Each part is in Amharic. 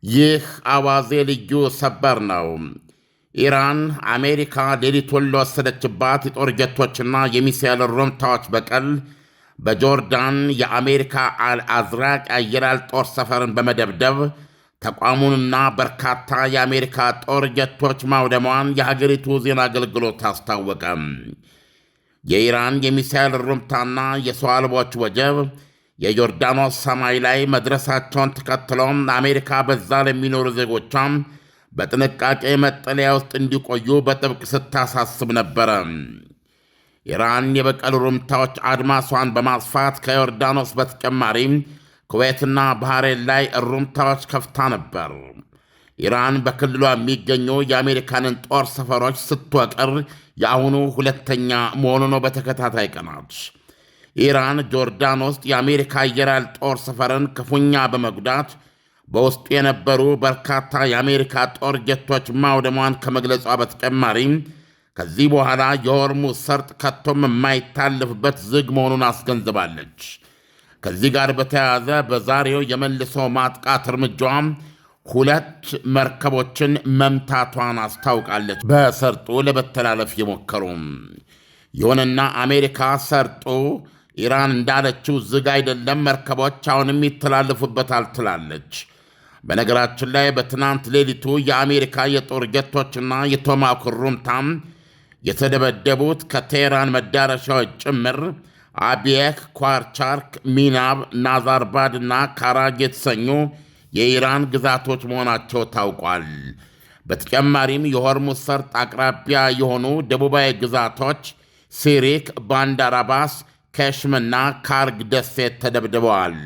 ይህ አዋዜ ልዩ ሰበር ነው። ኢራን አሜሪካ ሌሊቱን ለወሰደችባት የጦር ጀቶችና የሚሳኤል ሩምታዎች በቀል በጆርዳን የአሜሪካ አልአዝራቅ የአየር ጦር ሰፈርን በመደብደብ ተቋሙንና በርካታ የአሜሪካ ጦር ጀቶች ማውደሟን የሀገሪቱ ዜና አገልግሎት አስታወቀ። የኢራን የሚሳኤል ሩምታና የሰው አልቦች ወጀብ የዮርዳኖስ ሰማይ ላይ መድረሳቸውን ተከትሎም አሜሪካ በዛ ለሚኖሩ ዜጎቿም በጥንቃቄ መጠለያ ውስጥ እንዲቆዩ በጥብቅ ስታሳስብ ነበረ። ኢራን የበቀል ሩምታዎች አድማሷን በማስፋት ከዮርዳኖስ በተጨማሪ ኩዌትና ባህሬን ላይ ሩምታዎች ከፍታ ነበር። ኢራን በክልሏ የሚገኙ የአሜሪካንን ጦር ሰፈሮች ስትወቅር የአሁኑ ሁለተኛ መሆኑ ነው። በተከታታይ ቀናት ኢራን ጆርዳን ውስጥ የአሜሪካ አየር ኃይል ጦር ሰፈርን ክፉኛ በመጉዳት በውስጡ የነበሩ በርካታ የአሜሪካ ጦር ጀቶች ማውደሟን ከመግለጿ በተጨማሪ ከዚህ በኋላ የሆርሙዝ ሰርጥ ከቶም የማይታለፍበት ዝግ መሆኑን አስገንዝባለች። ከዚህ ጋር በተያያዘ በዛሬው የመልሶ ማጥቃት እርምጃዋ 2 መርከቦችን መምታቷን አስታውቃለች። በሰርጡ ለመተላለፍ የሞከሩ ይሁንና አሜሪካ ሰርጡ ኢራን እንዳለችው ዝግ አይደለም፣ መርከቦች አሁንም ይተላለፉበታል ትላለች። በነገራችን ላይ በትናንት ሌሊቱ የአሜሪካ የጦር ጀቶችና የቶማሃውክ ሩምታም የተደበደቡት ከቴህራን መዳረሻዎች ጭምር አቢየክ፣ ኳርቻርክ፣ ሚናብ፣ ናዛርባድ እና ካራጅ የተሰኙ የኢራን ግዛቶች መሆናቸው ታውቋል። በተጨማሪም የሆርሙዝ ሰርጥ አቅራቢያ የሆኑ ደቡባዊ ግዛቶች ሲሪክ፣ ባንዳር አባስ፣ ከሽምና ካርግ ደሴት ተደብድበዋል።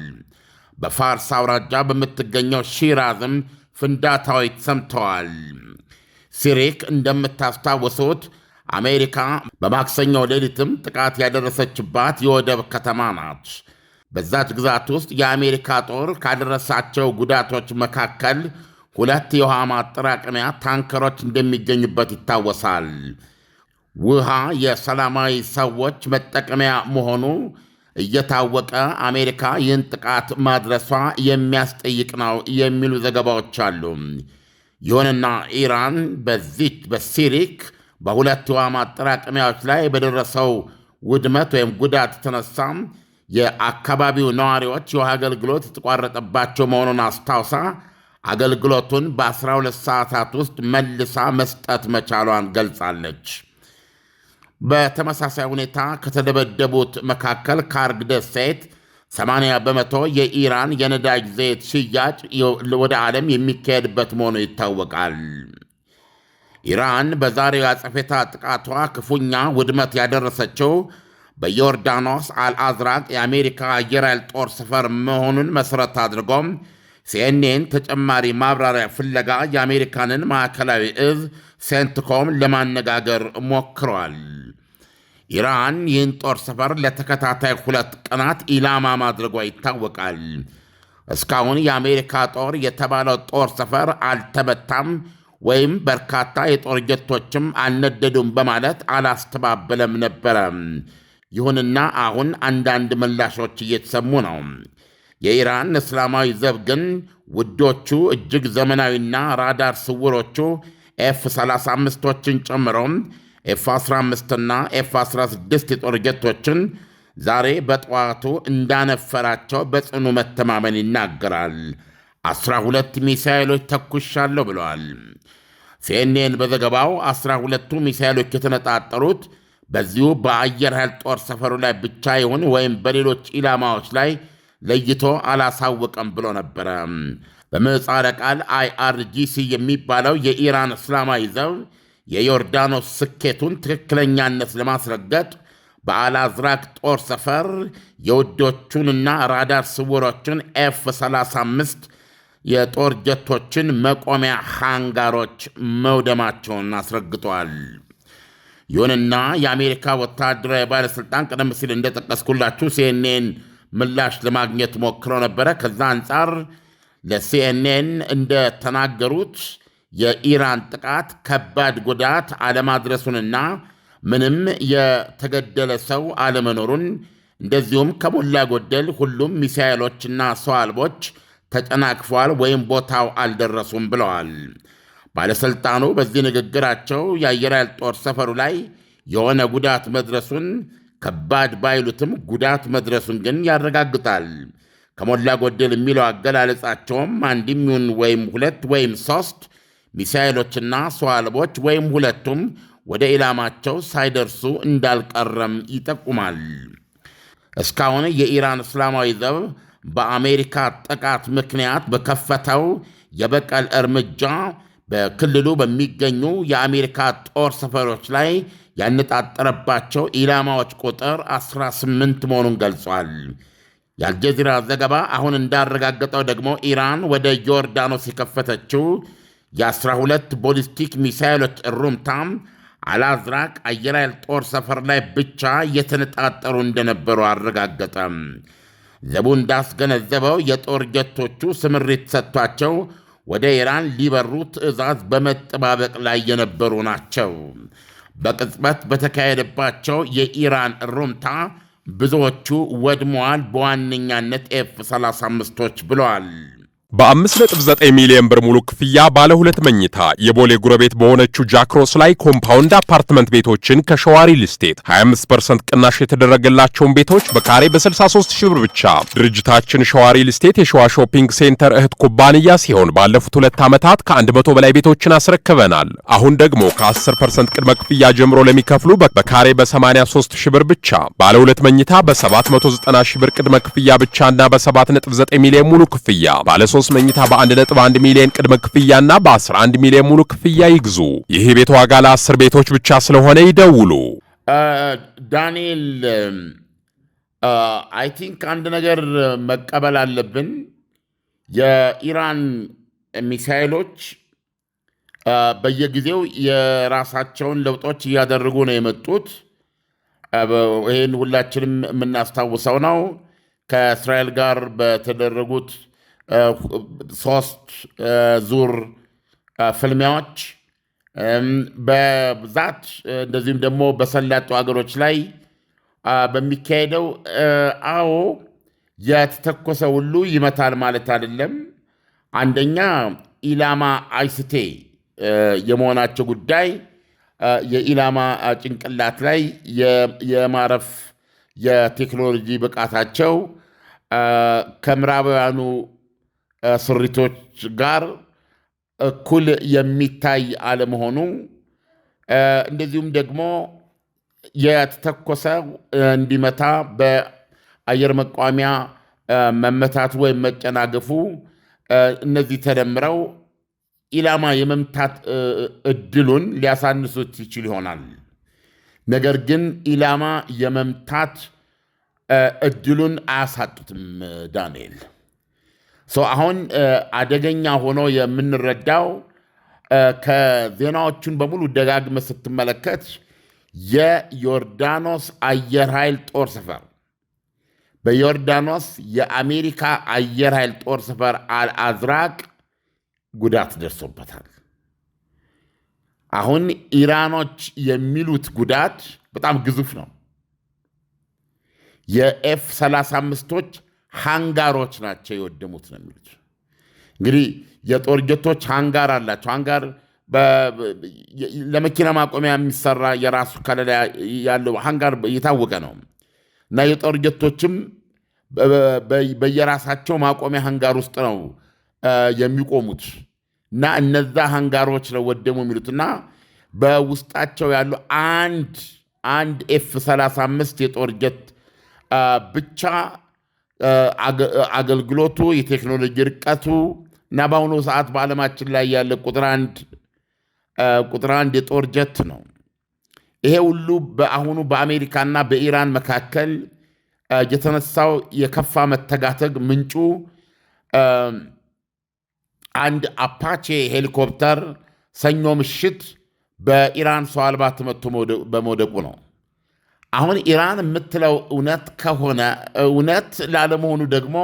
በፋርስ አውራጃ በምትገኘው ሺራዝም ፍንዳታዎች ሰምተዋል። ሲሪክ እንደምታስታውሱት አሜሪካ በማክሰኛው ሌሊትም ጥቃት ያደረሰችባት የወደብ ከተማ ናት። በዛች ግዛት ውስጥ የአሜሪካ ጦር ካደረሳቸው ጉዳቶች መካከል 2 የውሃ ማጠራቀሚያ ታንከሮች እንደሚገኙበት ይታወሳል። ውሃ የሰላማዊ ሰዎች መጠቀሚያ መሆኑ እየታወቀ አሜሪካ ይህን ጥቃት ማድረሷ የሚያስጠይቅ ነው የሚሉ ዘገባዎች አሉ። ይሁንና ኢራን በሲሪክ በ2 የውሃ ማጠራቀሚያዎች ላይ በደረሰው ውድመት ወይም ጉዳት የተነሳ የአካባቢው ነዋሪዎች የውሃ አገልግሎት የተቋረጠባቸው መሆኑን አስታውሳ አገልግሎቱን በ12 ሰዓታት ውስጥ መልሳ መስጠት መቻሏን ገልጻለች። በተመሳሳይ ሁኔታ ከተደበደቡት መካከል ካርግ ደሴት 80 በመቶ የኢራን የነዳጅ ዘይት ሽያጭ ወደ ዓለም የሚካሄድበት መሆኑ ይታወቃል። ኢራን በዛሬው አጸፋ ጥቃቷ ክፉኛ ውድመት ያደረሰችው በዮርዳኖስ አልአዝራቅ የአሜሪካ አየር ኃይል ጦር ሰፈር መሆኑን መሠረት አድርጎም ሲኤንኤን ተጨማሪ ማብራሪያ ፍለጋ የአሜሪካንን ማዕከላዊ እዝ ሴንትኮም ለማነጋገር ሞክሯል። ኢራን ይህን ጦር ሰፈር ለተከታታይ 2 ቀናት ኢላማ ማድረጓ ይታወቃል። እስካሁን የአሜሪካ ጦር የተባለው ጦር ሰፈር አልተመታም ወይም በርካታ የጦር ጀቶችም አልነደዱም በማለት አላስተባበለም ነበረ። ይሁንና አሁን አንዳንድ ምላሾች እየተሰሙ ነው። የኢራን እስላማዊ ዘብ ግን ውዶቹ እጅግ ዘመናዊና ራዳር ስውሮቹ ኤፍ-35ቶችን ጨምሮ ኤፍ-15ና ኤፍ-16 የጦር ጀቶችን ዛሬ በጠዋቱ እንዳነፈራቸው በጽኑ መተማመን ይናገራል። 12 ሚሳኤሎች ተኩሻለሁ ብለዋል። ሲኤንኤን በዘገባው 12ቱ ሚሳኤሎች የተነጣጠሩት በዚሁ በአየር ኃይል ጦር ሰፈሩ ላይ ብቻ ይሁን ወይም በሌሎች ኢላማዎች ላይ ለይቶ አላሳወቀም ብሎ ነበረ። በምህጻረ ቃል IRGC የሚባለው የኢራን እስላማዊ ዘብ የዮርዳኖስ ስኬቱን ትክክለኛነት ለማስረገጥ በአልአዝራቅ ጦር ሰፈር የውዶቹንና ራዳር ስውሮችን ኤፍ-35 የጦር ጀቶችን መቆሚያ ሃንጋሮች መውደማቸውን አስረግጠዋል። ይሁንና የአሜሪካ ወታደራዊ ባለሥልጣን ቀደም ሲል እንደጠቀስኩላችሁ ሲኤንኤን ምላሽ ለማግኘት ሞክረው ነበረ። ከዛ አንጻር ለሲኤንኤን እንደተናገሩት የኢራን ጥቃት ከባድ ጉዳት አለማድረሱንና ምንም የተገደለ ሰው አለመኖሩን እንደዚሁም ከሞላ ጎደል ሁሉም ሚሳኤሎችና ሰው አልቦች ተጨናክፏል ወይም ቦታው አልደረሱም ብለዋል። ባለሥልጣኑ በዚህ ንግግራቸው የአየር ኃይል ጦር ሰፈሩ ላይ የሆነ ጉዳት መድረሱን ከባድ ባይሉትም ጉዳት መድረሱን ግን ያረጋግጣል። ከሞላ ጎደል የሚለው አገላለጻቸውም አንድም ይሁን ወይም ሁለት ወይም ሦስት ሚሳኤሎችና ሰው አልቦች ወይም ሁለቱም ወደ ኢላማቸው ሳይደርሱ እንዳልቀረም ይጠቁማል። እስካሁን የኢራን እስላማዊ ዘብ በአሜሪካ ጥቃት ምክንያት በከፈተው የበቀል እርምጃ በክልሉ በሚገኙ የአሜሪካ ጦር ሰፈሮች ላይ ያነጣጠረባቸው ኢላማዎች ቁጥር 18 መሆኑን ገልጿል። የአልጀዚራ ዘገባ አሁን እንዳረጋገጠው ደግሞ ኢራን ወደ ዮርዳኖስ የከፈተችው የ12 ቦሊስቲክ ሚሳይሎች እሩምታም አልአዝራቅ አየር ኃይል ጦር ሰፈር ላይ ብቻ የተነጣጠሩ እንደነበሩ አረጋገጠ። ዘቡ እንዳስገነዘበው የጦር ጀቶቹ ስምሪት ሰጥቷቸው ወደ ኢራን ሊበሩ ትዕዛዝ በመጠባበቅ ላይ የነበሩ ናቸው። በቅጽበት በተካሄደባቸው የኢራን እሩምታ ብዙዎቹ ወድመዋል፣ በዋነኛነት ኤፍ-35ቶች ብለዋል። በ5.9 ሚሊዮን ብር ሙሉ ክፍያ ባለ 2 መኝታ የቦሌ ጉረቤት በሆነችው ጃክሮስ ላይ ኮምፓውንድ አፓርትመንት ቤቶችን ከሸዋ ሪል ስቴት 25% ቅናሽ የተደረገላቸውን ቤቶች በካሬ በ63 ሺህ ብር ብቻ። ድርጅታችን ሸዋ ሪል ስቴት የሸዋ ሾፒንግ ሴንተር እህት ኩባንያ ሲሆን ባለፉት 2 ዓመታት ከ100 በላይ ቤቶችን አስረክበናል። አሁን ደግሞ ከ10% ቅድመ ክፍያ ጀምሮ ለሚከፍሉ በካሬ በ83 ሺህ ብር ብቻ ባለ 2 መኝታ በ790 ሺህ ብር ቅድመ ክፍያ ብቻና በ7.9 ሚሊዮን ሙሉ ክፍያ ባለ 3 መኝታ በ1.1 ሚሊዮን ቅድመ ክፍያና በ11 ሚሊዮን ሙሉ ክፍያ ይግዙ። ይህ ቤት ዋጋ ለ10 ቤቶች ብቻ ስለሆነ ይደውሉ። ዳንኤል አይ ቲንክ አንድ ነገር መቀበል አለብን። የኢራን ሚሳኤሎች በየጊዜው የራሳቸውን ለውጦች እያደረጉ ነው የመጡት። ይህን ሁላችንም የምናስታውሰው ነው። ከእስራኤል ጋር በተደረጉት 3 ዙር ፍልሚያዎች በብዛት እንደዚሁም ደግሞ በሰላጡ ሀገሮች ላይ በሚካሄደው የተተኮሰ ሁሉ ይመታል ማለት አይደለም። አንደኛ ኢላማ አይስቴ የመሆናቸው ጉዳይ የኢላማ ጭንቅላት ላይ የማረፍ የቴክኖሎጂ ብቃታቸው ከምዕራባውያኑ ስሪቶች ጋር እኩል የሚታይ አለመሆኑ፣ እንደዚሁም ደግሞ የተተኮሰ እንዲመታ በአየር መቋሚያ መመታቱ ወይም መጨናገፉ፣ እነዚህ ተደምረው ኢላማ የመምታት እድሉን ሊያሳንሱት ይችል ይሆናል። ነገር ግን ኢላማ የመምታት እድሉን አያሳጡትም። ዳንኤል አሁን አደገኛ ሆኖ የምንረዳው ከዜናዎቹን በሙሉ ደጋግመ ስትመለከት የዮርዳኖስ አየር ኃይል ጦር ሰፈር በዮርዳኖስ የአሜሪካ አየር ኃይል ጦር ሰፈር አልአዝራቅ ጉዳት ደርሶበታል። አሁን ኢራኖች የሚሉት ጉዳት በጣም ግዙፍ ነው። የኤፍ-35ቶች ሃንጋሮች ናቸው የወደሙት ነው የሚሉት። እንግዲህ የጦር ጀቶች ሃንጋር አላቸው። ሃንጋር ለመኪና ማቆሚያ የሚሰራ የራሱ ከለላ ያለው ሃንጋር የታወቀ ነው እና የጦር ጀቶችም በየራሳቸው ማቆሚያ ሃንጋር ውስጥ ነው የሚቆሙት እና እነዛ ሃንጋሮች ነው ወደሙ የሚሉትና በውስጣቸው ያሉ አንድ ኤፍ-35 የጦር ጀት ብቻ አገልግሎቱ የቴክኖሎጂ ርቀቱ እና በአሁኑ ሰዓት በዓለማችን ላይ ያለ ቁጥር አንድ የጦር ጀት ነው። ይሄ ሁሉ በአሁኑ በአሜሪካና በኢራን መካከል የተነሳው የከፋ መተጋተግ ምንጩ አንድ አፓቼ ሄሊኮፕተር ሰኞ ምሽት በኢራን ሰው አልባ ተመቶ በመውደቁ ነው። አሁን ኢራን የምትለው እውነት ከሆነ እውነት ላለመሆኑ ደግሞ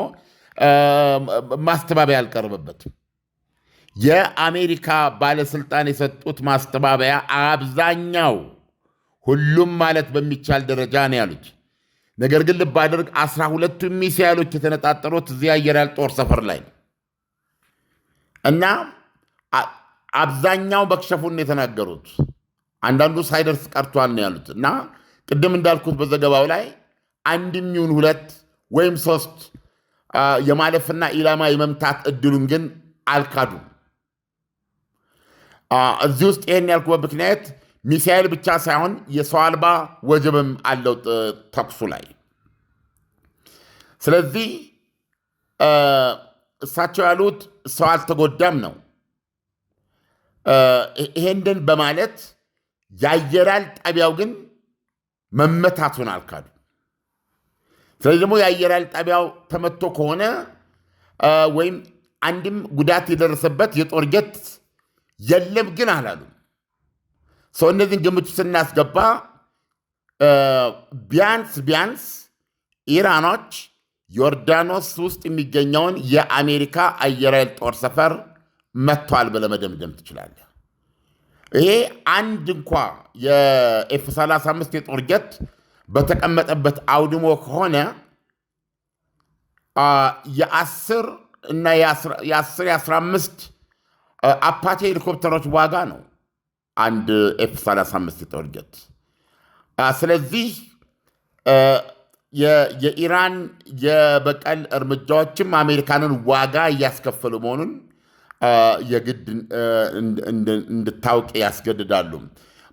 ማስተባበያ አልቀረበበትም። የአሜሪካ ባለስልጣን የሰጡት ማስተባበያ አብዛኛው ሁሉም ማለት በሚቻል ደረጃ ነው ያሉት። ነገር ግን ልብ አድርግ 12ቱ ሚሳኤሎች የተነጣጠሩት እዚህ አየር ኃይል ጦር ሰፈር ላይ ነው። እና አብዛኛው መክሸፉን የተናገሩት አንዳንዱ ሳይደርስ ቀርቷል ነው ያሉት። እና ቅድም እንዳልኩት በዘገባው ላይ አንድም ይሁን 2 ወይም 3 የማለፍና ኢላማ የመምታት እድሉን ግን አልካዱም። እዚህ ውስጥ ይህን ያልኩበት ምክንያት ሚሳኤል ብቻ ሳይሆን የሰው አልባ ወጀብም አለው ተኩሱ ላይ። ስለዚህ እሳቸው ያሉት ሰው አልተጎዳም ነው። ይሄንን በማለት የአየር ኃይል ጣቢያው ግን መመታቱን አልካዱ። ስለዚህ ደግሞ የአየር ኃይል ጣቢያው ተመቶ ከሆነ ወይም አንድም ጉዳት የደረሰበት የጦር ጀት የለም ግን አላሉም። ሰው እነዚህን ግምት ስናስገባ ቢያንስ ኢራኖች ዮርዳኖስ ውስጥ የሚገኘውን የአሜሪካ አየር ኃይል ጦር ሰፈር መጥቷል ብለህ መደምደም ትችላለህ። ይሄ አንድ እንኳ የኤፍ-35 የጦር ጀት በተቀመጠበት አውድሞ ከሆነ የ10 እና የ15 አፓቼ ሄሊኮፕተሮች ዋጋ ነው አንድ ኤፍ-35 የጦር ጀት። ስለዚህ የኢራን የበቀል እርምጃዎችም አሜሪካንን ዋጋ እያስከፈሉ መሆኑን የግድ እንድታውቅ ያስገድዳሉ።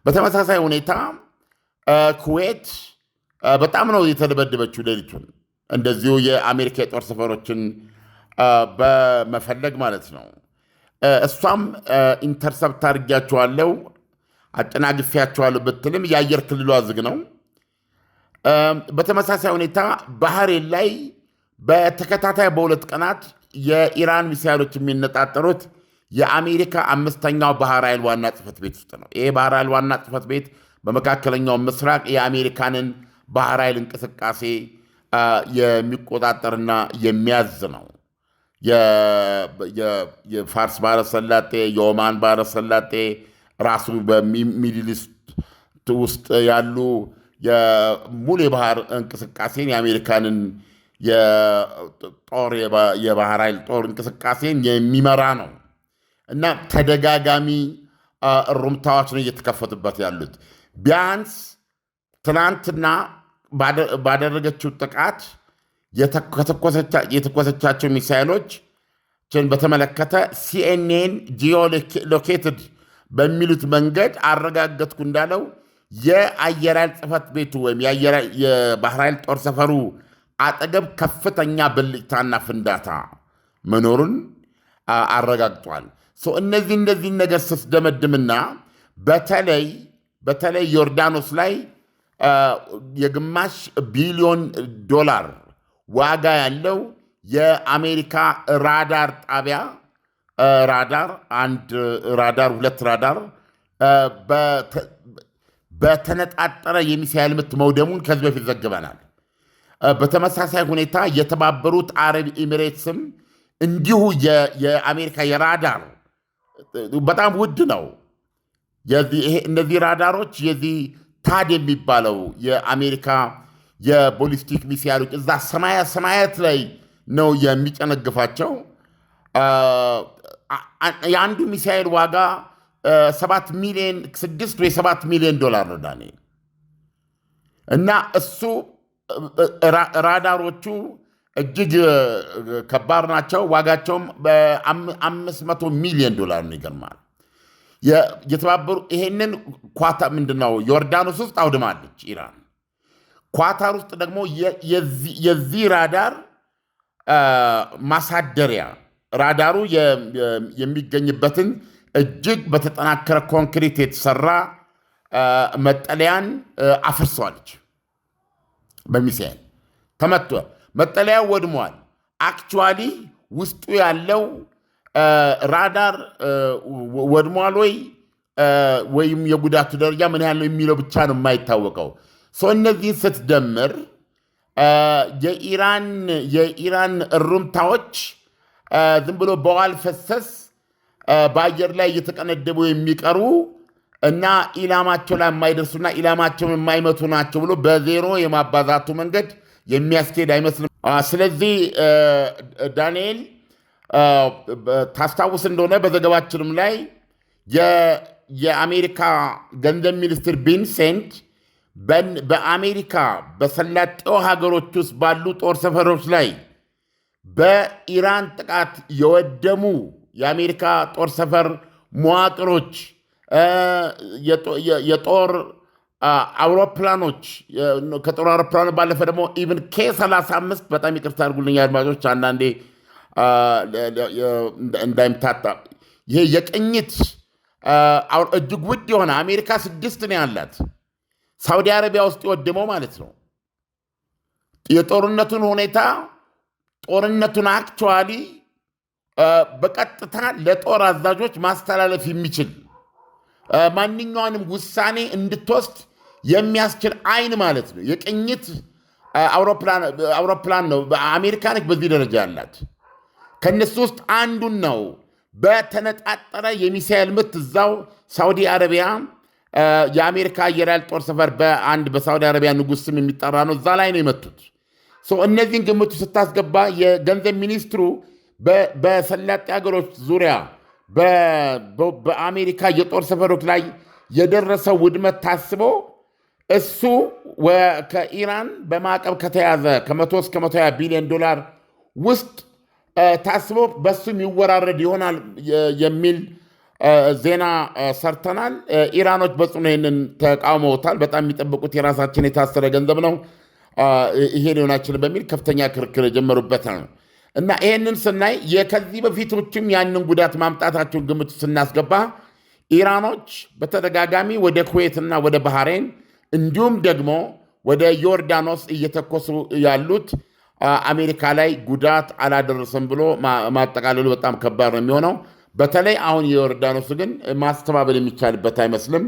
በተመሳሳይ ሁኔታ ኩዌት በጣም ነው የተደበደበችው ሌሊቱን፣ እንደዚሁ የአሜሪካ የጦር ሰፈሮችን በመፈለግ ማለት ነው። እሷም ኢንተርሰፕት አድርጊያቸዋለሁ አጨናግፊያቸዋለሁ ብትልም የአየር ክልሏ ዝግ ነው። በተመሳሳይ ሁኔታ ባህሬን ላይ በተከታታይ በ2 ቀናት የኢራን ሚሳይሎች የሚነጣጠሩት የአሜሪካ 5ኛው ባህር ኃይል ዋና ጽሕፈት ቤት ውስጥ ነው። ይሄ ባህር ኃይል ዋና ጽሕፈት ቤት በመካከለኛው ምስራቅ የአሜሪካንን ባህር ኃይል እንቅስቃሴ የሚቆጣጠርና የሚያዝ ነው። የፋርስ ባህረ ሰላጤ፣ የኦማን ባህረ ሰላጤ ራሱ በሚድል ኢስት ውስጥ ያሉ የሙሉ የባህር እንቅስቃሴን የአሜሪካንን የጦር የባህር ኃይል ጦር እንቅስቃሴን የሚመራ ነው እና ተደጋጋሚ እሩምታዎች ነው እየተከፈቱበት ያሉት። ቢያንስ ትናንትና ባደረገችው ጥቃት የተኮሰቻቸው ሚሳይሎችን በተመለከተ ሲኤንኤን ጂኦሎኬትድ በሚሉት መንገድ አረጋገጥኩ እንዳለው የአየር ኃይል ጽሕፈት ቤቱ ወይም የባህር ኃይል ጦር ሰፈሩ አጠገብ ከፍተኛ ብልጭታና ፍንዳታ መኖሩን አረጋግጧል። እነዚህ ነገር ስትደመድምና በተለይ ዮርዳኖስ ላይ የግማሽ ቢሊዮን ዶላር ዋጋ ያለው የአሜሪካ ራዳር ጣቢያ አንድ ራዳር 2 ራዳር በተነጣጠረ የሚሳኤል ምት መውደሙን ከዚህ በፊት ዘግበናል። በተመሳሳይ ሁኔታ የተባበሩት አረብ ኤሚሬትስም እንዲሁ የአሜሪካ የራዳር በጣም ውድ ነው። እነዚህ ራዳሮች የዚህ ታድ የሚባለው የአሜሪካ የቦሊስቲክ ሚሳይሎች እዛ ሰማያት ላይ ነው የሚጨነግፋቸው። የአንዱ ሚሳይል ዋጋ 6 ወይ 7 ሚሊዮን ዶላር ነው ዳንኤል። እና እሱ ራዳሮቹ እጅግ ከባድ ናቸው። ዋጋቸውም በ500 ሚሊዮን ዶላር ነው። ይገርማል። የተባበሩ ይሄንን ምንድነው ዮርዳኖስ ውስጥ አውድማለች ኢራን። ኳታር ውስጥ ደግሞ የዚህ ራዳር ማሳደሪያ ራዳሩ የሚገኝበትን እጅግ በተጠናከረ ኮንክሪት የተሰራ መጠለያን አፍርሰዋለች። በሚሳኤል ተመቶ መጠለያው ወድሟል። አክቹዋሊ ውስጡ ያለው ራዳር ወድሟል ወይም የጉዳቱ ደረጃ ምን ያህል ነው የሚለው ብቻ ነው የማይታወቀው። እነዚህን ስትደምር የኢራን እሩምታዎች ዝም ብሎ በዋል ፈሰስ በአየር ላይ እየተቀነደቡ የሚቀሩ እና ኢላማቸው ላይ የማይደርሱና ኢላማቸውን የማይመቱ ናቸው ብሎ በዜሮ የማባዛቱ መንገድ የሚያስኬድ አይመስልም። ስለዚህ ዳንኤል ታስታውስ እንደሆነ በዘገባችንም ላይ የአሜሪካ ገንዘብ ሚኒስትር ቪንሴንት በአሜሪካ በሰላጤው ሀገሮች ውስጥ ባሉ ጦር ሰፈሮች ላይ በኢራን ጥቃት የወደሙ የአሜሪካ ጦር ሰፈር መዋቅሮች፣ የጦር አውሮፕላኖች፣ ከጦር አውሮፕላኖች ባለፈ ደግሞ ኢቭን K-35 በጣም ይቅርታ አድርጉልኝ አድማጮች፣ አንዳንዴ እንዳይምታታ ይሄ የቅኝት እጅግ ውድ የሆነ አሜሪካ 6 ነው ያላት ሳውዲ አረቢያ ውስጥ የወደመው ማለት ነው። የጦርነቱን ሁኔታ ጦርነቱን አክቹዋሊ በቀጥታ ለጦር አዛዦች ማስተላለፍ የሚችል ማንኛውንም ውሳኔ እንድትወስድ የሚያስችል አይን ማለት ነው። የቅኝት አውሮፕላን ነው አሜሪካ ነች በዚህ ደረጃ ያላት። ከነሱ ውስጥ አንዱን ነው በተነጣጠረ የሚሳኤል ምት እዛው ሳውዲ አረቢያ የአሜሪካ አየር ኃይል ጦር ሰፈር በሳውዲ አረቢያ ንጉሥ ስም የሚጠራ ነው፣ እዛ ላይ ነው የመቱት። እነዚህን ግምቱ ስታስገባ የገንዘብ ሚኒስትሩ በሰላጤ ሀገሮች ዙሪያ በአሜሪካ የጦር ሰፈሮች ላይ የደረሰው ውድመት ታስቦ እሱ ከኢራን በማዕቀብ ከተያዘ ከ100 እስከ 120 ቢሊዮን ዶላር ውስጥ ታስቦ በሱ የሚወራረድ ይሆናል የሚል ዜና ሰርተናል። ኢራኖች በጽኑ ይህንን ተቃውመውታል። በጣም የሚጠብቁት የራሳችን የታሰረ ገንዘብ ነው ይሄ ሊሆን አይችልም በሚል ከፍተኛ ክርክር የጀመሩበት ነው እና ይህንን ስናይ ከዚህ በፊቶችም ያንን ጉዳት ማምጣታቸውን ግምት ስናስገባ ኢራኖች በተደጋጋሚ ወደ ኩዌትና ወደ ባህሬን እንዲሁም ደግሞ ወደ ዮርዳኖስ እየተኮሱ ያሉት አሜሪካ ላይ ጉዳት አላደረሰም ብሎ ማጠቃለሉ በጣም ከባድ ነው የሚሆነው። በተለይ አሁን የዮርዳኖስ ግን ማስተባበል የሚቻልበት አይመስልም።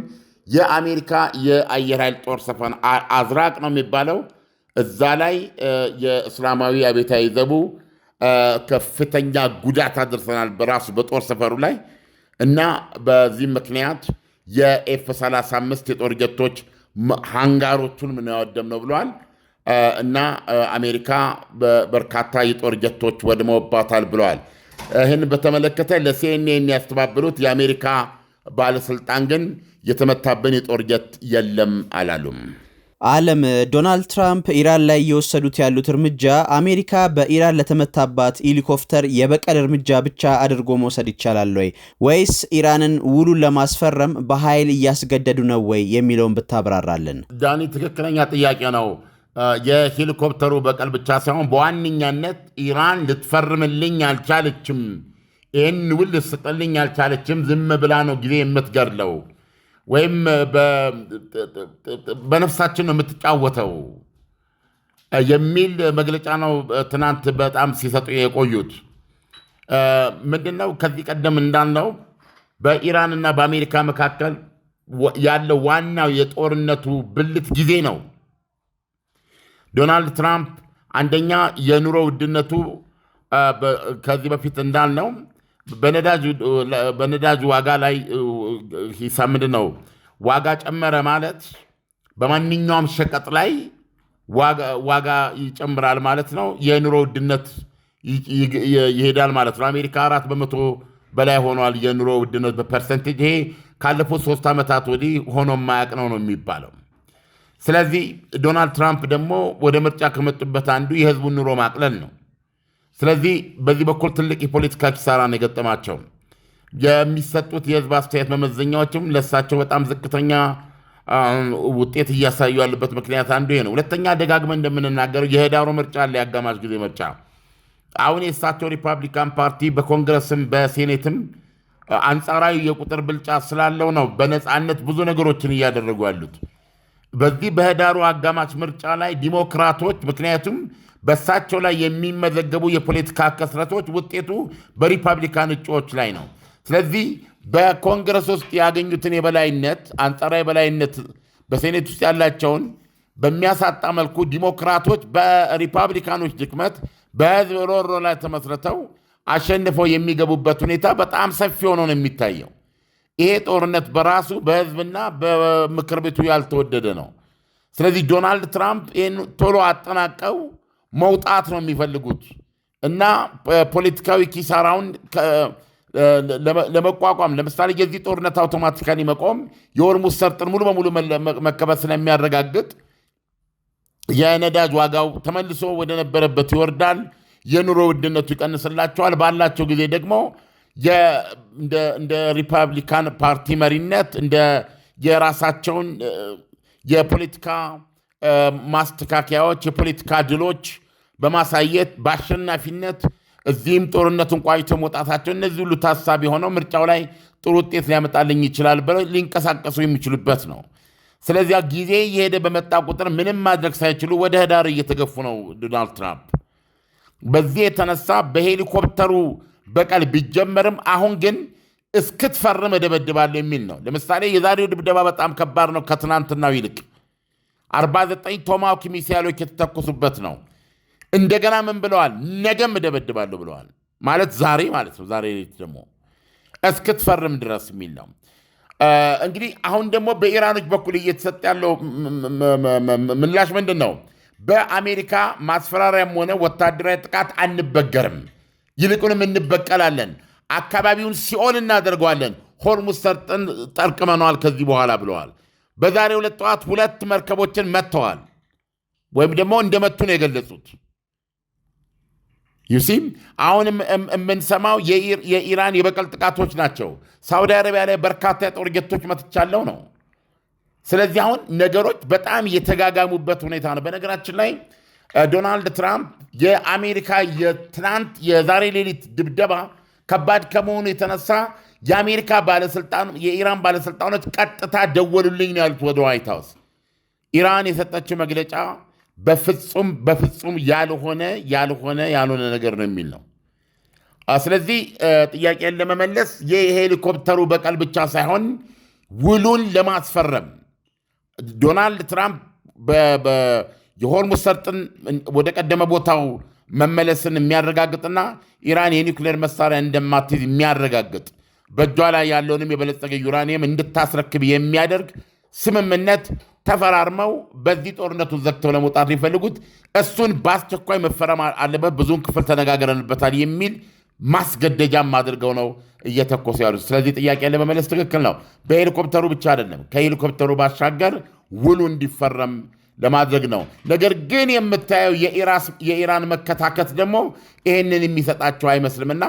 የአሜሪካ የአየር ኃይል ጦር ሰፈር አዝራቅ ነው የሚባለው፣ እዛ ላይ የእስላማዊ አብዮታዊ ዘቡ ከፍተኛ ጉዳት አድርሰናል በራሱ በጦር ሰፈሩ ላይ እና በዚህም ምክንያት የኤፍ-35 የጦር ጀቶች ሃንጋሮቹን ምን ያወደም ነው ብለዋል እና አሜሪካ በርካታ የጦር ጀቶች ወድመውባታል ብለዋል። ይህን በተመለከተ ለሲኤንኤን ያስተባበሉት የአሜሪካ ባለሥልጣን ግን የተመታብን የጦር ጀት የለም አላሉም። ዓለም ዶናልድ ትራምፕ ኢራን ላይ እየወሰዱት ያሉት እርምጃ አሜሪካ በኢራን ለተመታባት ሄሊኮፕተር የበቀል እርምጃ ብቻ አድርጎ መውሰድ ይቻላል ወይስ ኢራንን ውሉን ለማስፈረም በኃይል እያስገደዱ ነው ወይ የሚለውን ብታብራራልን። ዳኒ፣ ትክክለኛ ጥያቄ ነው። የሄሊኮፕተሩ በቀል ብቻ ሳይሆን በዋነኛነት ኢራን ልትፈርምልኝ አልቻለችም፣ ይህን ውል ልትሰጥልኝ አልቻለችም፣ ዝም ብላ ነው ጊዜ የምትገድለው ወይም በነፍሳችን ነው የምትጫወተው የሚል መግለጫ ነው ትናንት በጣም ሲሰጡ የቆዩት። ምንድነው ከዚህ ቀደም እንዳልነው በኢራንና በአሜሪካ መካከል ያለው ዋናው የጦርነቱ ብልት ጊዜ ነው። ዶናልድ ትራምፕ አንደኛ የኑሮ ውድነቱ ከዚህ በፊት እንዳልነው በነዳጅ ዋጋ ላይ ሂሳብ ምንድን ነው ዋጋ ጨመረ ማለት በማንኛውም ሸቀጥ ላይ ዋጋ ይጨምራል ማለት ነው። የኑሮ ውድነት ይሄዳል ማለት ነው። አሜሪካ 4% በላይ ሆኗል የኑሮ ውድነት በፐርሰንቴጅ። ይሄ ካለፉት 3 ዓመታት ወዲህ ሆኖ የማያውቅ ነው የሚባለው። ስለዚህ ዶናልድ ትራምፕ ደግሞ ወደ ምርጫ ከመጡበት አንዱ የህዝቡን ኑሮ ማቅለል ነው። ስለዚህ በዚህ በኩል ትልቅ የፖለቲካ ኪሳራ ነው የገጠማቸው። የሚሰጡት የህዝብ አስተያየት መመዘኛዎችም ለእሳቸው በጣም ዝቅተኛ ውጤት እያሳዩ ያሉበት ምክንያት አንዱ ይሄ ነው። ሁለተኛ ደጋግመን እንደምንናገረው የህዳሩ ምርጫ አለ፣ የአጋማሽ ጊዜ ምርጫ። አሁን የእሳቸው ሪፐብሊካን ፓርቲ በኮንግረስም በሴኔትም አንጻራዊ የቁጥር ብልጫ ስላለው ነው በነፃነት ብዙ ነገሮችን እያደረጉ ያሉት። በዚህ በህዳሩ አጋማሽ ምርጫ ላይ ዲሞክራቶች ምክንያቱም በእሳቸው ላይ የሚመዘገቡ የፖለቲካ ክስረቶች ውጤቱ በሪፐብሊካን እጩዎች ላይ ነው። ስለዚህ በኮንግረስ ውስጥ ያገኙትን የበላይነት አንጻራዊ የበላይነት በሴኔት ውስጥ ያላቸውን በሚያሳጣ መልኩ ዲሞክራቶች በሪፐብሊካኖች ድክመት በህዝብ ሮሮ ላይ ተመስርተው አሸንፈው የሚገቡበት ሁኔታ በጣም ሰፊ ሆኖ ነው የሚታየው። ይሄ ጦርነት በራሱ በህዝብና በምክር ቤቱ ያልተወደደ ነው። ስለዚህ ዶናልድ ትራምፕ ይህን ቶሎ አጠናቀው መውጣት ነው የሚፈልጉት እና ፖለቲካዊ ኪሳራውን ለመቋቋም ለምሳሌ የዚህ ጦርነት አውቶማቲካሊ መቆም የሆርሙዝ ሰርጥን ሙሉ በሙሉ መከበት ስለሚያረጋግጥ የነዳጅ ዋጋው ተመልሶ ወደ ነበረበት ይወርዳል። የኑሮ ውድነቱ ይቀንስላቸዋል። ባላቸው ጊዜ ደግሞ እንደ ሪፐብሊካን ፓርቲ መሪነት እንደ የራሳቸውን የፖለቲካ ማስተካከያዎች የፖለቲካ ድሎች በማሳየት በአሸናፊነት እዚህም ጦርነቱን ቋጭቶ መውጣታቸው እነዚህ ሁሉ ታሳቢ ሆነው ምርጫው ላይ ጥሩ ውጤት ሊያመጣልኝ ይችላል ብለው ሊንቀሳቀሱ የሚችሉበት ነው። ስለዚያ ጊዜ እየሄደ በመጣ ቁጥር ምንም ማድረግ ሳይችሉ ወደ ህዳር እየተገፉ ነው ዶናልድ ትራምፕ። በዚህ የተነሳ በሄሊኮፕተሩ በቀል ቢጀመርም አሁን ግን እስክትፈርም እደበድባለሁ የሚል ነው። ለምሳሌ የዛሬው ድብደባ በጣም ከባድ ነው። ከትናንትናው ይልቅ 49 ቶማሃውክ ሚሳይሎች የተተኮሱበት ነው። እንደገና ምን ብለዋል? ነገም እደበድባለሁ ብለዋል። ማለት ዛሬ ማለት ነው። ዛሬ ደግሞ እስክትፈርም ድረስ የሚል ነው። እንግዲህ አሁን ደግሞ በኢራኖች በኩል እየተሰጠ ያለው ምላሽ ምንድን ነው? በአሜሪካ ማስፈራሪያም ሆነ ወታደራዊ ጥቃት አንበገርም፣ ይልቁንም እንበቀላለን፣ አካባቢውን ሲኦል እናደርገዋለን፣ ሆርሙዝ ሰርጥን ጠርቅመነዋል ከዚህ በኋላ ብለዋል። በዛሬው ዕለት ጠዋት 2 መርከቦችን መጥተዋል ወይም ደግሞ እንደመቱ ነው የገለጹት። ዩሲም አሁንም የምንሰማው የኢራን የበቀል ጥቃቶች ናቸው። ሳውዲ አረቢያ ላይ በርካታ የጦር ጀቶች መትቻለው ነው። ስለዚህ አሁን ነገሮች በጣም የተጋጋሙበት ሁኔታ ነው። በነገራችን ላይ ዶናልድ ትራምፕ የአሜሪካ የዛሬ ሌሊት ድብደባ ከባድ ከመሆኑ የተነሳ የኢራን ባለስልጣኖች ቀጥታ ደወሉልኝ ነው ያሉት ወደ ዋይት ሃውስ። ኢራን የሰጠችው መግለጫ በፍጹም ያልሆነ ነገር ነው የሚል ነው። ስለዚህ ጥያቄን ለመመለስ የሄሊኮፕተሩ በቀል ብቻ ሳይሆን ውሉን ለማስፈረም ዶናልድ ትራምፕ የሆርሙዝ ሰርጥን ወደ ቀደመ ቦታው መመለስን የሚያረጋግጥና ኢራን የኒውክሌር መሳሪያ እንደማትይዝ የሚያረጋግጥ በእጇ ላይ ያለውንም የበለጸገ ዩራኒየም እንድታስረክብ የሚያደርግ ስምምነት ተፈራርመው በዚህ ጦርነቱን ዘግተው ለመውጣት የሚፈልጉት እሱን በአስቸኳይ መፈረም አለበት፣ ብዙውን ክፍል ተነጋግረንበታል የሚል ማስገደጃም አድርገው ነው እየተኮሱ ያሉት። ስለዚህ ጥያቄ ለመመለስ ትክክል ነው። በሄሊኮፕተሩ ብቻ አይደለም፣ ከሄሊኮፕተሩ ባሻገር ውሉ እንዲፈረም ለማድረግ ነው። ነገር ግን የምታየው የኢራን መከታከት ደግሞ ይህንን የሚሰጣቸው አይመስልምና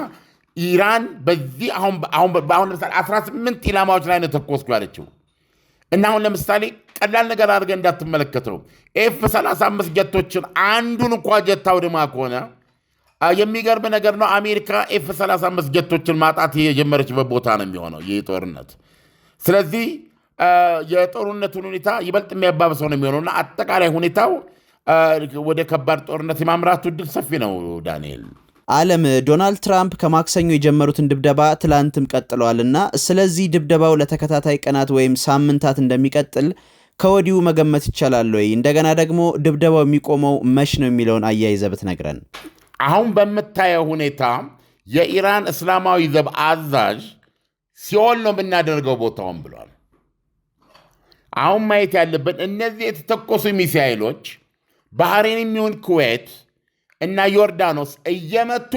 ኢራን በዚህ አሁን ለምሳሌ 18 ኢላማዎች ላይ ነው ተኮስኩ ያለችው እና አሁን ለምሳሌ ቀላል ነገር አድርገህ እንዳትመለከተው ኤፍ-35 ጀቶችን አንዱን እንኳ ጀት አውድማ ከሆነ የሚገርም ነገር ነው። አሜሪካ ኤፍ-35 ጀቶችን ማጣት የጀመረችበት ቦታ ነው የሚሆነው ይህ ጦርነት። ስለዚህ የጦርነቱን ሁኔታ ይበልጥ የሚያባብሰው ነው የሚሆነውና አጠቃላይ ሁኔታው ወደ ከባድ ጦርነት የማምራቱ ዕድል ሰፊ ነው። ዳንኤል ዓለም ዶናልድ ትራምፕ ከማክሰኞ የጀመሩትን ድብደባ ትላንትም ቀጥለዋልና ስለዚህ ድብደባው ለተከታታይ ቀናት ወይም ሳምንታት እንደሚቀጥል ከወዲሁ መገመት ይቻላል ወይ? እንደገና ደግሞ ድብደባው የሚቆመው መች ነው የሚለውን አያይዘህ ብትነግረን። አሁን በምታየው ሁኔታ የኢራን እስላማዊ ዘብ አዛዥ ሲኦል ነው የምናደርገው ቦታውን ብሏል። አሁን ማየት ያለብን እነዚህ የተተኮሱ ሚሳኤሎች ባህሬን የሚሆን ኩዌት እና ዮርዳኖስ እየመቱ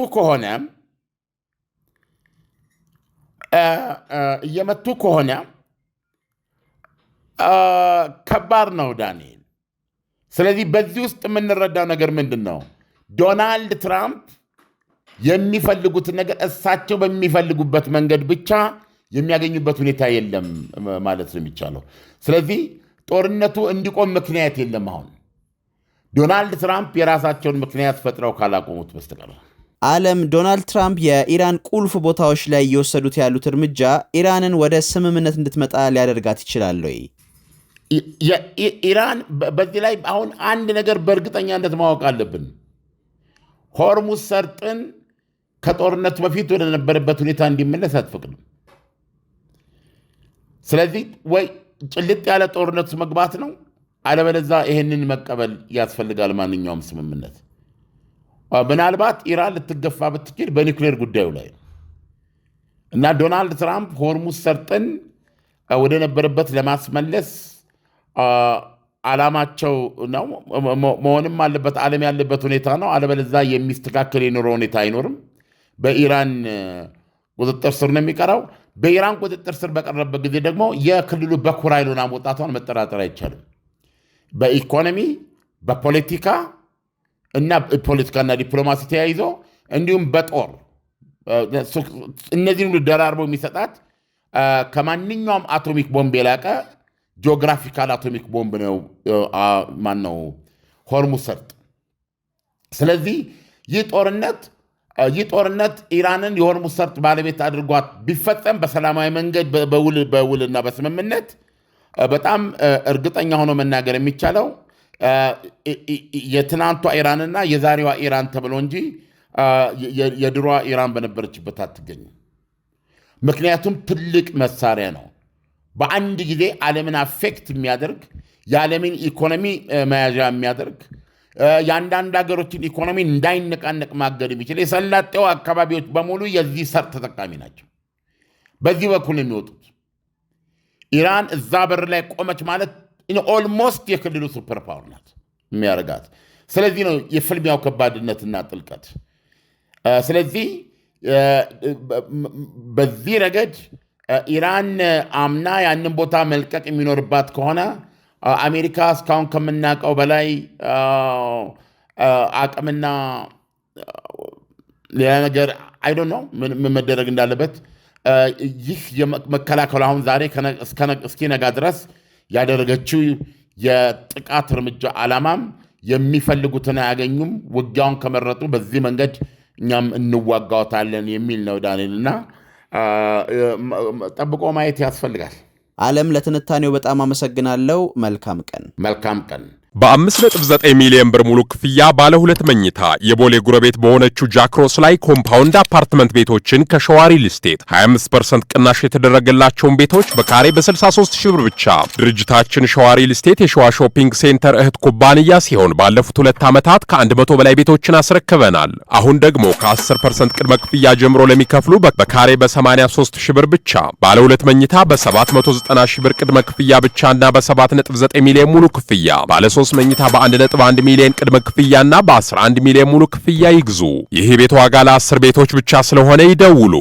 ከሆነ ከባድ ነው ዳንኤል። ስለዚህ በዚህ ውስጥ የምንረዳው ነገር ምንድን ነው? ዶናልድ ትራምፕ የሚፈልጉትን ነገር እሳቸው በሚፈልጉበት መንገድ ብቻ የሚያገኙበት ሁኔታ የለም ማለት ነው የሚቻለው። ስለዚህ ጦርነቱ እንዲቆም ምክንያት የለም። አሁን ዶናልድ ትራምፕ የራሳቸውን ምክንያት ፈጥረው ካላቆሙት በስተቀር ዓለም ዶናልድ ትራምፕ የኢራን ቁልፍ ቦታዎች ላይ እየወሰዱት ያሉት እርምጃ ኢራንን ወደ ስምምነት እንድትመጣ ሊያደርጋት ይችላል ወይ? ኢራን በዚህ ላይ አሁን አንድ ነገር በእርግጠኛነት ማወቅ አለብን። ሆርሙዝ ሰርጥን ከጦርነቱ በፊት ወደ ነበረበት ሁኔታ እንዲመለስ አትፈቅድም። ስለዚህ ወይ ጭልጥ ያለ ጦርነት መግባት ነው፣ አለበለዚያ ይህንን መቀበል ያስፈልጋል። ማንኛውም ስምምነት ምናልባት ኢራን ልትገፋ ብትችል በኒውክሌር ጉዳዩ ላይ እና ዶናልድ ትራምፕ ሆርሙዝ ሰርጥን ወደ ነበረበት ለማስመለስ ዓላማቸው ነው መሆንም አለበት። ዓለም ያለበት ሁኔታ ነው። አለበለዚያ የሚስተካከል የኑሮ ሁኔታ አይኖርም። በኢራን ቁጥጥር ስር ነው የሚቀረው። በኢራን ቁጥጥር ስር በቀረበበት ጊዜ ደግሞ የክልሉ በኩር ኃይሉን ማውጣቷን መጠራጠር አይቻልም። በኢኮኖሚ በፖለቲካ እና ፖለቲካና ዲፕሎማሲ ተያይዞ እንዲሁም በጦር እነዚህን ሁሉ ደራርበው የሚሰጣት ከማንኛውም አቶሚክ ቦምብ የላቀ ጂኦግራፊካል አቶሚክ ቦምብ ነው ማነው ሆርሙዝ ሰርጥ። ስለዚህ ይህ ጦርነት ኢራንን የሆርሙዝ ሰርጥ ባለቤት አድርጓት ቢፈጸም በሰላማዊ መንገድ በውልና በስምምነት በጣም እርግጠኛ ሆኖ መናገር የሚቻለው የትናንቷ ኢራንና የዛሬዋ ኢራን ተብሎ እንጂ የድሮዋ ኢራን በነበረችበት አትገኝም። ምክንያቱም ትልቅ መሳሪያ ነው። በአንድ ጊዜ ዓለምን አፌክት የሚያደርግ የዓለምን ኢኮኖሚ መያዣ የሚያደርግ የአንዳንድ ሀገሮችን ኢኮኖሚ እንዳይነቃነቅ ማገድ የሚችል የሰላጤው አካባቢዎች በሙሉ የዚህ ሰርጥ ተጠቃሚ ናቸው። በዚህ በኩል የሚወጡት ኢራን እዛ በር ላይ ቆመች ማለት ኦልሞስት የክልሉ ሱፐር ፓወር ናት የሚያደርጋት። ስለዚህ ነው የፍልሚያው ከባድነትና ጥልቀት። ስለዚህ በዚህ ረገድ ኢራን አምና ያንን ቦታ መልቀቅ የሚኖርባት ከሆነ አሜሪካ እስካሁን ከምናውቀው በላይ አቅምና ሌላ ነገር አይ ዶንት ኖ ምን መደረግ እንዳለበት ይህ የመከላከሉ አሁን ዛሬ እስኪነጋ ድረስ ያደረገችው የጥቃት እርምጃ ዓላማም የሚፈልጉትን አያገኙም። ውጊያውን ከመረጡ በዚህ መንገድ እኛም እንዋጋውታለን የሚል ነው። ዳንኤልና ጠብቆ ማየት ያስፈልጋል። ዓለም ለትንታኔው በጣም አመሰግናለሁ። መልካም ቀን። መልካም ቀን። በ5.9 ሚሊዮን ብር ሙሉ ክፍያ ባለ 2 መኝታ የቦሌ ጉረቤት በሆነችው ጃክሮስ ላይ ኮምፓውንድ አፓርትመንት ቤቶችን ከሸዋሪ ሊስቴት 25% ቅናሽ የተደረገላቸውን ቤቶች በካሬ በ63,000 ብር ብቻ። ድርጅታችን ሸዋሪ ሊስቴት የሸዋ ሾፒንግ ሴንተር እህት ኩባንያ ሲሆን ባለፉት 2 ዓመታት ከ100 በላይ ቤቶችን አስረክበናል። አሁን ደግሞ ከ10% ቅድመ ክፍያ ጀምሮ ለሚከፍሉ በካሬ በ83,000 ብር ብቻ ባለ 2 መኝታ በ790,000 ብር ቅድመ ክፍያ ብቻና በ7.9 ሚሊዮን ሙሉ ክፍያ ባለ 3 መኝታ በ1.1 ሚሊዮን ቅድመ ክፍያና በ11 ሚሊዮን ሙሉ ክፍያ ይግዙ። ይህ ቤት ዋጋ ለ10 ቤቶች ብቻ ስለሆነ ይደውሉ።